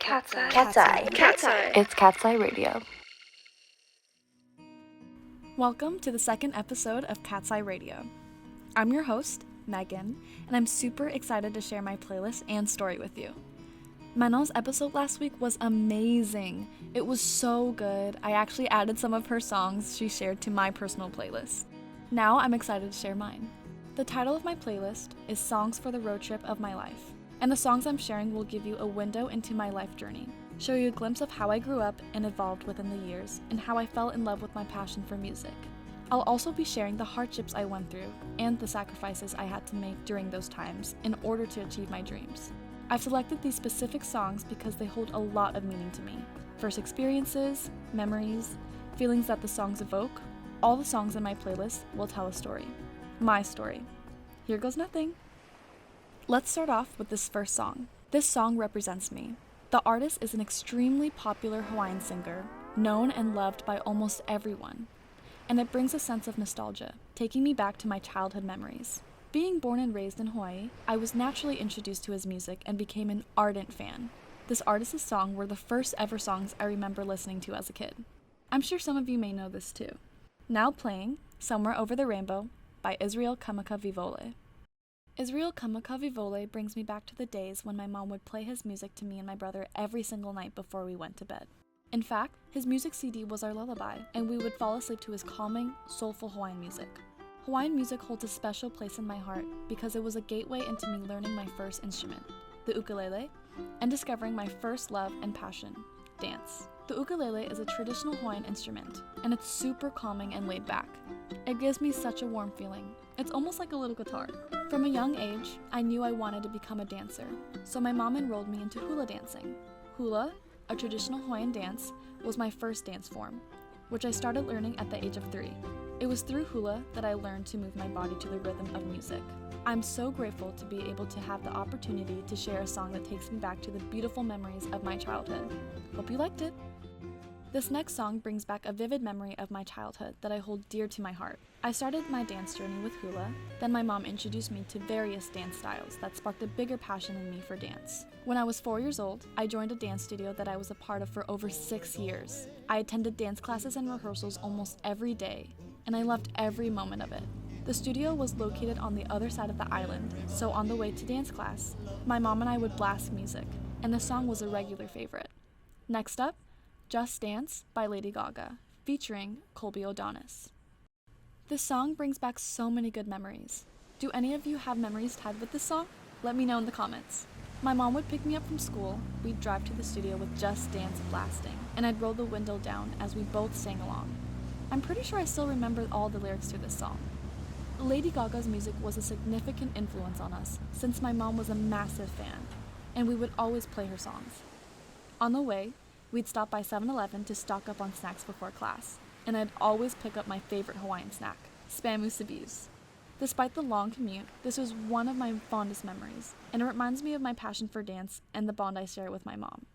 KATSEYE. KATSEYE. It's KATSEYE Radio. Welcome to the second episode of KATSEYE Radio. I'm your host, Megan, and I'm super excited to share my playlist and story with you. Manon's episode last week was amazing. It was so good. I actually added some of her songs she shared to my personal playlist. Now I'm excited to share mine. The title of my playlist is Songs for the Road Trip of My Life, and the songs I'm sharing will give you a window into my life journey, show you a glimpse of how I grew up and evolved within the years, and how I fell in love with my passion for music. I'll also be sharing the hardships I went through and the sacrifices I had to make during those times in order to achieve my dreams. I've selected these specific songs because they hold a lot of meaning to me. First experiences, memories, feelings that the songs evoke. All the songs in my playlist will tell a story. My story. Here goes nothing. Let's start off with this first song. This song represents me. The artist is an extremely popular Hawaiian singer, known and loved by almost everyone. And it brings a sense of nostalgia, taking me back to my childhood memories. Being born and raised in Hawaii, I was naturally introduced to his music and became an ardent fan. This artist's songs were the first ever songs I remember listening to as a kid. I'm sure some of you may know this too. Now playing Somewhere Over the Rainbow by Israel Kamakawiwo'ole. Israel Kamakawiwo'ole brings me back to the days when my mom would play his music to me and my brother every single night before we went to bed. In fact, his music CD was our lullaby, and we would fall asleep to his calming, soulful Hawaiian music. Hawaiian music holds a special place in my heart because it was a gateway into me learning my first instrument, the ukulele, and discovering my first love and passion, dance. The ukulele is a traditional Hawaiian instrument, and it's super calming and laid back. It gives me such a warm feeling. It's almost like a little guitar. From a young age, I knew I wanted to become a dancer, so my mom enrolled me into hula dancing. Hula, a traditional Hawaiian dance, was my first dance form, which I started learning at the age of 3. It was through hula that I learned to move my body to the rhythm of music. I'm so grateful to be able to have the opportunity to share a song that takes me back to the beautiful memories of my childhood. Hope you liked it. This next song brings back a vivid memory of my childhood that I hold dear to my heart. I started my dance journey with hula, then my mom introduced me to various dance styles that sparked a bigger passion in me for dance. When I was 4 years old, I joined a dance studio that I was a part of for over 6 years. I attended dance classes and rehearsals almost every day, and I loved every moment of it. The studio was located on the other side of the island, so on the way to dance class, my mom and I would blast music, and the song was a regular favorite. Next up, Just Dance by Lady Gaga, featuring Colby O'Donis. This song brings back so many good memories. Do any of you have memories tied with this song? Let me know in the comments. My mom would pick me up from school, we'd drive to the studio with Just Dance blasting, and I'd roll the window down as we both sang along. I'm pretty sure I still remember all the lyrics to this song. Lady Gaga's music was a significant influence on us, since my mom was a massive fan, and we would always play her songs. On the way, we'd stop by 7-Eleven to stock up on snacks before class, and I'd always pick up my favorite Hawaiian snack, Spam Musubis. Despite the long commute, this was one of my fondest memories, and it reminds me of my passion for dance and the bond I share with my mom.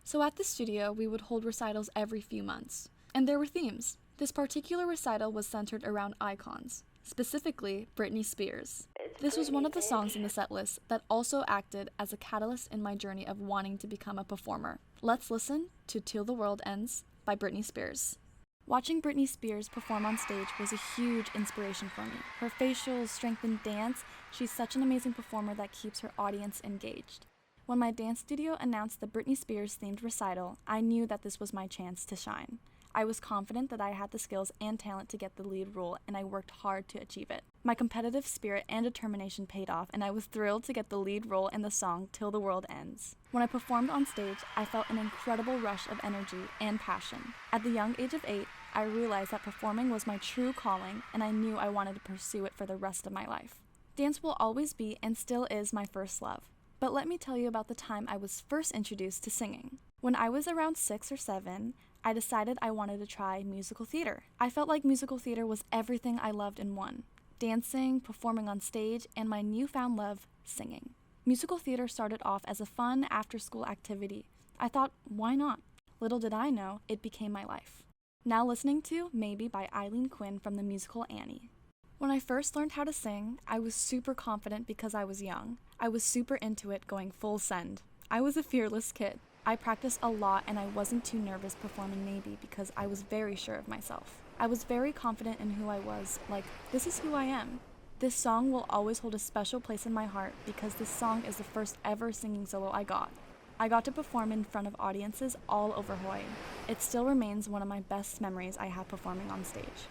So at the studio, we would hold recitals every few months, and there were themes. This particular recital was centered around icons, specifically Britney Spears. This was one of the songs in the setlist that also acted as a catalyst in my journey of wanting to become a performer. Let's listen to Till the World Ends by Britney Spears. Watching Britney Spears perform on stage was a huge inspiration for me. Her facial strength and dance, she's such an amazing performer that keeps her audience engaged. When my dance studio announced the Britney Spears themed recital, I knew that this was my chance to shine. I was confident that I had the skills and talent to get the lead role, and I worked hard to achieve it. My competitive spirit and determination paid off, and I was thrilled to get the lead role in the song Till the World Ends. When I performed on stage, I felt an incredible rush of energy and passion. At the young age of 8, I realized that performing was my true calling, and I knew I wanted to pursue it for the rest of my life. Dance will always be and still is my first love. But let me tell you about the time I was first introduced to singing. When I was around 6 or 7, I decided I wanted to try musical theater. I felt like musical theater was everything I loved in one: dancing, performing on stage, and my newfound love, singing. Musical theater started off as a fun after-school activity. I thought, why not? Little did I know, it became my life. Now listening to Maybe by Eileen Quinn from the musical Annie. When I first learned how to sing, I was super confident because I was young. I was super into it, going full send. I was a fearless kid. I practiced a lot and I wasn't too nervous performing maybe because I was very sure of myself. I was very confident in who I was, like, this is who I am. This song will always hold a special place in my heart because this song is the first ever singing solo I got. I got to perform in front of audiences all over Hawaii. It still remains one of my best memories I have performing on stage.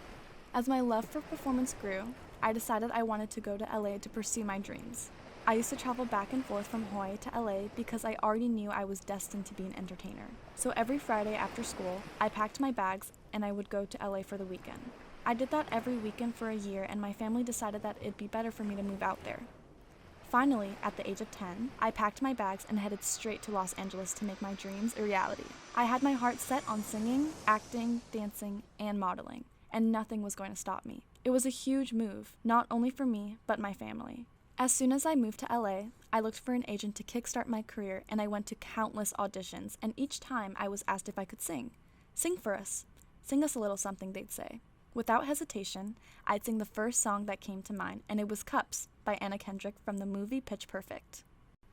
As my love for performance grew, I decided I wanted to go to LA to pursue my dreams. I used to travel back and forth from Hawaii to LA because I already knew I was destined to be an entertainer. So every Friday after school, I packed my bags and I would go to LA for the weekend. I did that every weekend for a year and my family decided that it'd be better for me to move out there. Finally, at the age of 10, I packed my bags and headed straight to Los Angeles to make my dreams a reality. I had my heart set on singing, acting, dancing, and modeling, and nothing was going to stop me. It was a huge move, not only for me, but my family. As soon as I moved to LA, I looked for an agent to kickstart my career and I went to countless auditions, and each time I was asked if I could sing. Sing for us. Sing us a little something, they'd say. Without hesitation, I'd sing the first song that came to mind, and it was Cups by Anna Kendrick from the movie Pitch Perfect.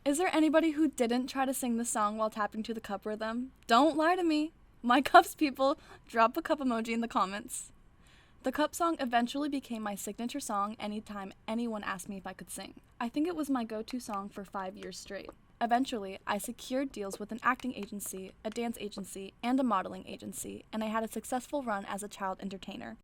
Is there anybody who didn't try to sing the song while tapping to the cup rhythm? Don't lie to me. My cups people, drop a cup emoji in the comments. The cup song eventually became my signature song anytime anyone asked me if I could sing. I think it was my go-to song for 5 years straight. Eventually, I secured deals with an acting agency, a dance agency, and a modeling agency, and I had a successful run as a child entertainer.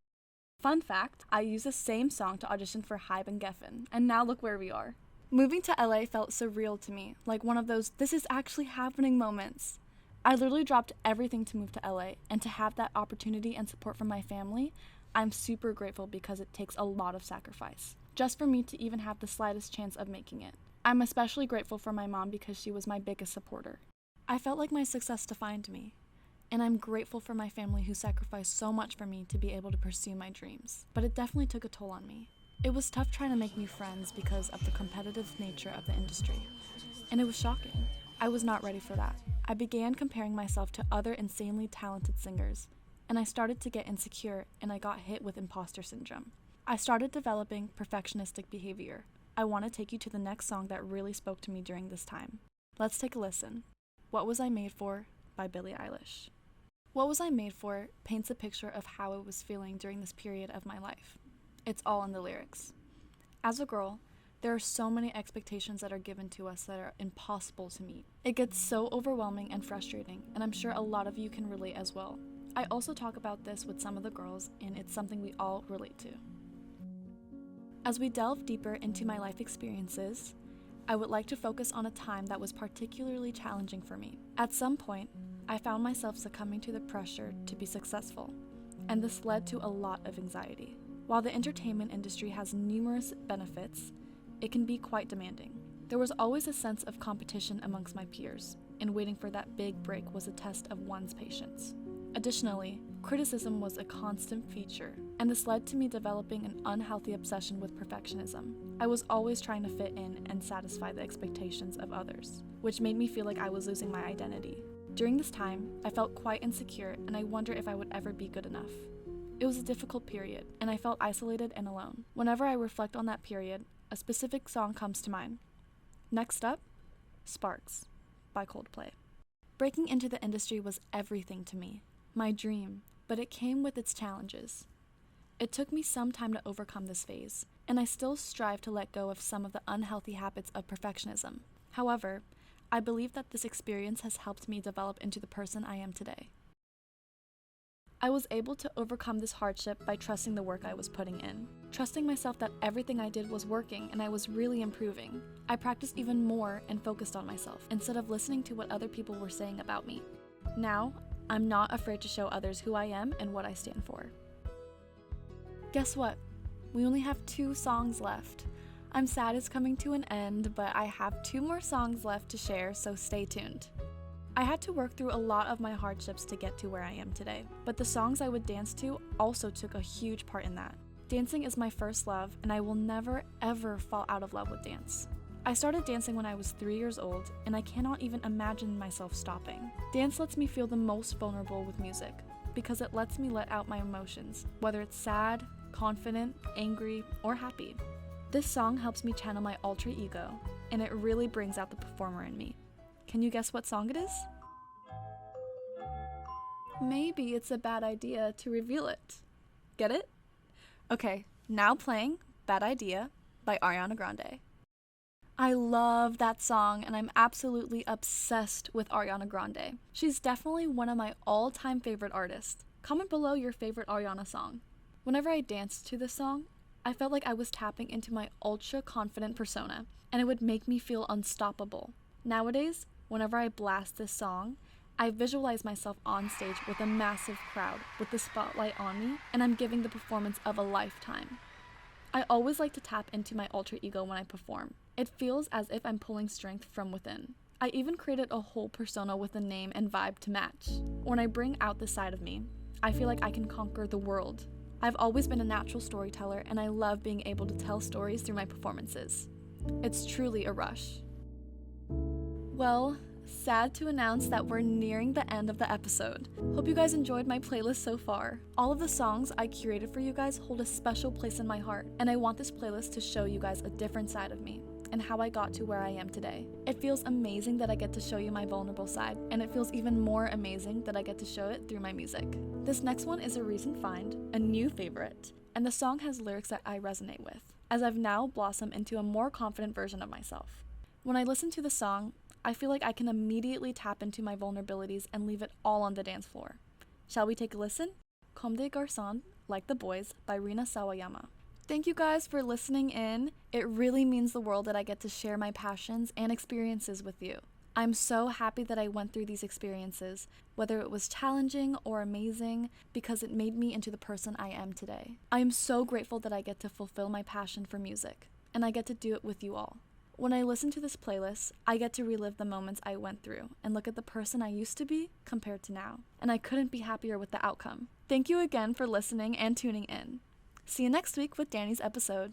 Fun fact, I used the same song to audition for Hybe and Geffen, and now look where we are. Moving to LA felt surreal to me, like one of those this is actually happening moments. I literally dropped everything to move to LA, and to have that opportunity and support from my family, I'm super grateful because it takes a lot of sacrifice, just for me to even have the slightest chance of making it. I'm especially grateful for my mom because she was my biggest supporter. I felt like my success defined me. And I'm grateful for my family who sacrificed so much for me to be able to pursue my dreams. But it definitely took a toll on me. It was tough trying to make new friends because of the competitive nature of the industry. And it was shocking. I was not ready for that. I began comparing myself to other insanely talented singers, and I started to get insecure and I got hit with imposter syndrome. I started developing perfectionistic behavior. I want to take you to the next song that really spoke to me during this time. Let's take a listen. What Was I Made For by Billie Eilish. What Was I Made For paints a picture of how I was feeling during this period of my life. It's all in the lyrics. As a girl, there are so many expectations that are given to us that are impossible to meet. It gets so overwhelming and frustrating, and I'm sure a lot of you can relate as well. I also talk about this with some of the girls, and it's something we all relate to. As we delve deeper into my life experiences, I would like to focus on a time that was particularly challenging for me. At some point, I found myself succumbing to the pressure to be successful, and this led to a lot of anxiety. While the entertainment industry has numerous benefits, it can be quite demanding. There was always a sense of competition amongst my peers, and waiting for that big break was a test of one's patience. Additionally, criticism was a constant feature, and this led to me developing an unhealthy obsession with perfectionism. I was always trying to fit in and satisfy the expectations of others, which made me feel like I was losing my identity. During this time, I felt quite insecure, and I wondered if I would ever be good enough. It was a difficult period, and I felt isolated and alone. Whenever I reflect on that period, a specific song comes to mind. Next up, Sparks by Coldplay. Breaking into the industry was everything to me, my dream, but it came with its challenges. It took me some time to overcome this phase, and I still strive to let go of some of the unhealthy habits of perfectionism. However, I believe that this experience has helped me develop into the person I am today. I was able to overcome this hardship by trusting the work I was putting in, trusting myself that everything I did was working and I was really improving. I practiced even more and focused on myself instead of listening to what other people were saying about me. Now, I'm not afraid to show others who I am and what I stand for. Guess what? We only have 2 songs left. I'm sad it's coming to an end, but I have 2 more songs left to share, so stay tuned. I had to work through a lot of my hardships to get to where I am today, but the songs I would dance to also took a huge part in that. Dancing is my first love, and I will never ever fall out of love with dance. I started dancing when I was 3 years old, and I cannot even imagine myself stopping. Dance lets me feel the most vulnerable with music, because it lets me let out my emotions, whether it's sad, confident, angry, or happy. This song helps me channel my alter ego, and it really brings out the performer in me. Can you guess what song it is? Maybe it's a bad idea to reveal it. Get it? Okay, now playing Bad Idea by Ariana Grande. I love that song and I'm absolutely obsessed with Ariana Grande. She's definitely one of my all-time favorite artists. Comment below your favorite Ariana song. Whenever I danced to this song, I felt like I was tapping into my ultra-confident persona and it would make me feel unstoppable. Nowadays, whenever I blast this song, I visualize myself on stage with a massive crowd with the spotlight on me and I'm giving the performance of a lifetime. I always like to tap into my alter ego when I perform. It feels as if I'm pulling strength from within. I even created a whole persona with a name and vibe to match. When I bring out this side of me, I feel like I can conquer the world. I've always been a natural storyteller and I love being able to tell stories through my performances. It's truly a rush. Well, sad to announce that we're nearing the end of the episode. Hope you guys enjoyed my playlist so far. All of the songs I curated for you guys hold a special place in my heart, and I want this playlist to show you guys a different side of me and how I got to where I am today. It feels amazing that I get to show you my vulnerable side, and it feels even more amazing that I get to show it through my music. This next one is a recent find, a new favorite, and the song has lyrics that I resonate with, as I've now blossomed into a more confident version of myself. When I listen to the song, I feel like I can immediately tap into my vulnerabilities and leave it all on the dance floor. Shall we take a listen? Comme des garçons, Like the Boys by Rina Sawayama. Thank you guys for listening in. It really means the world that I get to share my passions and experiences with you. I'm so happy that I went through these experiences, whether it was challenging or amazing, because it made me into the person I am today. I am so grateful that I get to fulfill my passion for music, and I get to do it with you all. When I listen to this playlist, I get to relive the moments I went through and look at the person I used to be compared to now, and I couldn't be happier with the outcome. Thank you again for listening and tuning in. See you next week with Danny's episode.